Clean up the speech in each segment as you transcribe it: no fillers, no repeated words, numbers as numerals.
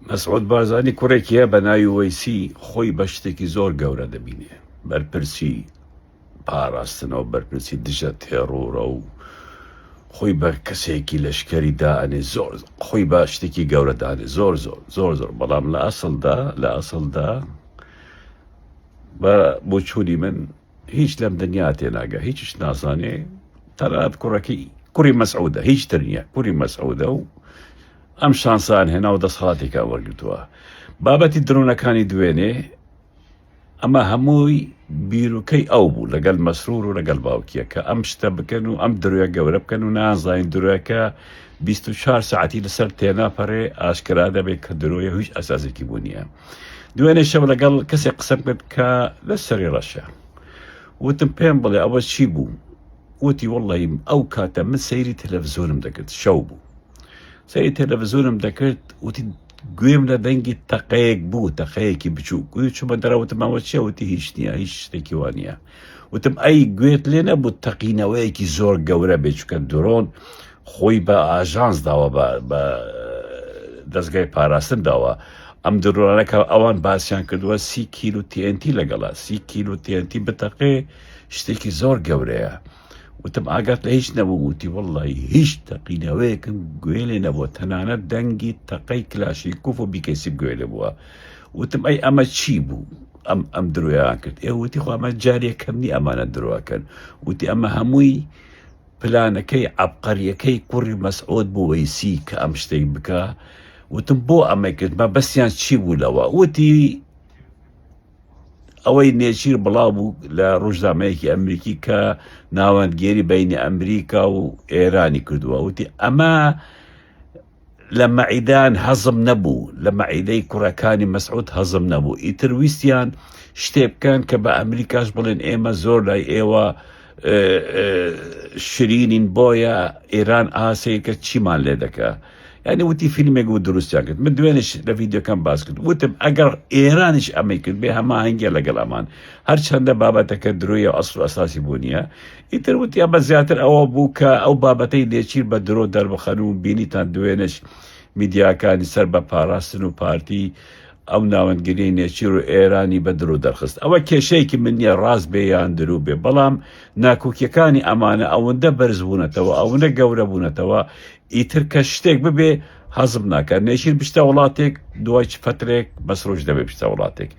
مەسعود بارزانی کوڕێکیە بە ناوی وەیسی خۆی بە شتێکی زۆر گەورە دەبینێ، بەرپرسی پاراستنەوە، بەرپرسی دژە تێڕوورە و خۆی بە کەسێکی لەشکەری دائەنێ، زۆر خۆی بە شتێکی گەورە دانێ، زۆر زۆر زۆر زۆر بەڵام لە ئەسڵدا بە بۆچوونی من هیچ لەم دنیا تێناگە، هیچش نازانێ، تەنانەت کوڕی مەسعودە، هیچ تر نییە، کوڕی مەسعودە و ئەم شانسان هێنا و دەسەڵاتێکا وەرگرتووە. بابەتی درۆنەکانی دوێنێ ئەمە هەمووی بیرروکەی ئەو بوو لەگەڵ مەسرور و لەگەڵ باوکیە کە ئەم شتە بکەن و ئەم درۆیە گەورە بکەن و نازانین درۆیەکە 24 ساعتی لەسەر تێناپەڕێ ئاشکرا دەبێت کە درۆیە هیچ ئەساسێکی بوو نییە. دوێنێ شەو لەگەڵ کەسێک قسەم کرد کە لە سەری ڕەشە، وتم پێم بڵێ ئەوە چی بوو؟ وتی وەڵڵی ئەو کاتە من سەیری تەلەڤیزۆنم دەکرد، شەو بوو سەیری تەلەڤیزۆنم دەکرد، وتی گوێم لە دەنگی تەقەیەک بوو، تەقەیەکی بچوو، گوێ چوومە دەرەوتم ئەوە چیە؟ وتی هیچ نییە، هیچ شتێکی وان نییە. وتم ئەی گوێت لێ نەبوو تەقینەوەیەکی زۆر گەورە بێ، چونکە درۆن خۆی بە ئاژانس داوە، بە دەستگای پاراستن داوە. ئەم درۆنەکە ئەوان باسییان کردووە 30 کیلو TNT لەگەڵا، 30 کیلو TNT بتەقێ شتێکی زۆر گەورەیە. وتم ئاگات لە هیچ نەبوو؟ وتی وەڵڵی هیچ تەقینەوەیەکم گوێ لێ نەبووە، تەنانەت دەنگی تەقەی کلاشی کوف و بیکەسی گوێ لێ بووە. وتم ئەی ئەمە چی بوو؟ ئەم درۆیان کرد. وتی خۆ ئەمە جارێکەکەم نی ئەمانە درۆکەن. وتی ئەمە هەمووی پلانەکەی عەبقەریەکەی کوڕی مەسعود بوو وەیسی کە ئەم شتەی بکە. وتم بۆ ئەمە کرد؟ مە بەسییان چی بوو لەوە؟ وتی ئەوەی نێچیر بڵاو بوو لە ڕۆژنامەیەکی ئەمریکی کە ناوەندگێری بەینی ئەمریکا و ئێرانی کردووە. وتی ئەمە لە مەعیدان هەزم نەبوو، لە مەعیدەی کوڕەکانی مەسعود هەزم نەبوو، ئیتر ویستیان شتێ بکەن کە بە ئەمریکاش بڵێن ئێمە زۆر لای ئێوە شرینین، بۆیە ئێران ئاسەیەکە چیمان لێ دەکە. یعنی وتی فیلمێک بوو دروستیان کرد. من دوێنێش لە ڤیدیۆکەم باس کرد، وتم ئەگەر ئێرانیش ئەمەی کرد بێ هەماهەنگە لەگەڵ ئەمان، هەرچەندە بابەتەکە درۆیە ئەسڵ و ئەساسی بوو نییە. ئیتر وتی ئەمە زیاتر ئەوە بوو کە ئەو بابەتەی لێچیر بە درۆ دەربخەن و بینیتان دوێنش میدیاکانی سەر بە پاراستن و پارتی ئەو ناوەندگریی نێچیر و ئێرانی بە درۆ دەرخست. ئەوە کێشەیەکی من نییە، ڕاست بێ یان درۆ بێ، بەڵام ناکۆکیەکانی ئەمانە ئەوەندە بەرز بوونەتەوە، ئەوەندە گەورە بوونەتەوە، ئیتر کە شتێک ببێ حەزم ناکات. نێچیر بشتە وڵاتێک دوای فترێک مەسرۆژ دەبێ بشتە وڵاتێک،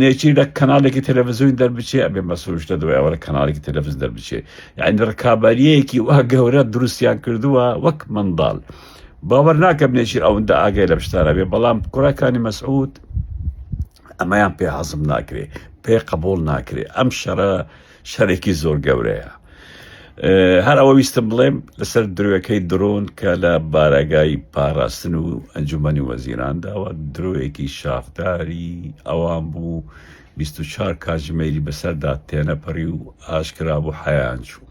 نێچیر لە کەناڵێکی تەلەڤیزیۆن دەربچێ ئەبێ مەسرۆژ دەدوێ ئەوە لە کەناڵێکی تەلەڤیزیۆن دەربچێ. یعنی ڕکابەریەیەکی وا گەورە دروستیان کردووە وەک منداڵ. باوەڕ ناکەم نێچیر ئەوەندە ئاگای لە پشتانە بێ، بەڵام کوڕەکانی مەسعود ئەمەیان پێ حەزم ناکرێ، پێ قبوڵ ناکرێ. ئەم شەرێکی زۆر گەورەیە. هەر ئەوە ویستم بڵێم لەسەر درۆیەکەی درۆن کە لە بارەگای پاراستن و ئەنجومەنی وەزیران داوە، درۆیەکی شاخداری ئەوان بوو 24 کاتژمێری بەسەردا تێنەپەڕی و ئاشکرا بوو حەیان چوو.